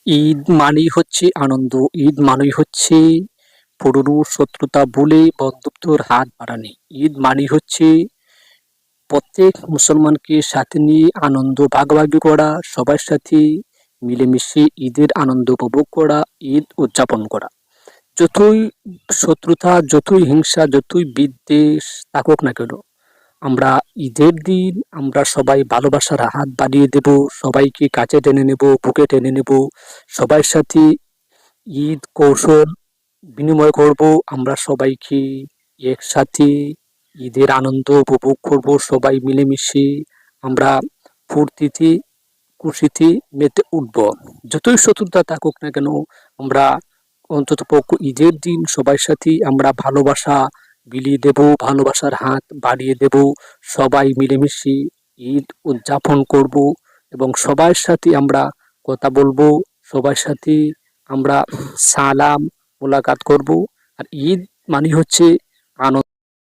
ঈদ মানেই হচ্ছে আনন্দ। ঈদ মানেই হচ্ছে পুরনো শত্রুতা ভুলে বন্ধুত্বর হাত বাড়ানো। ঈদ মানেই হচ্ছে প্রত্যেক মুসলমানকে সাথে নিয়ে আনন্দ ভাগাভাগি করা, সবার সাথে মিলেমিশে ঈদের আনন্দ উপভোগ করা, ঈদ উদযাপন করা। যতই শত্রুতা, যতই হিংসা, যতই বিদ্বেষ থাকুক না কেন, আমরা ঈদের দিন আমরা সবাই ভালোবাসার হাত বাড়িয়ে দেব, সবাইকে কাছে টেনে নেব, বুকে টেনে নেব, সবার সাথে ঈদ কৌশল বিনিময় করব। আমরা সবাইকে একসাথে ঈদের আনন্দ উপভোগ করব, সবাই মিলেমিশে আমরা ফুর্তিতে খুশিতে মেতে উঠব। যতই শত্রুতা থাকুক না কেন, আমরা অন্তত পক্ষ ঈদের দিন সবার সাথে আমরা ভালোবাসা বিলিয়ে দেব, ভালোবাসার হাত বাড়িয়ে দেব, সবাই মিলেমিশে ঈদ উদযাপন করব এবং সবার সাথে আমরা কথা বলবো, সবার সাথে আমরা সালাম মোলাকাত করব। আর ঈদ মানে হচ্ছে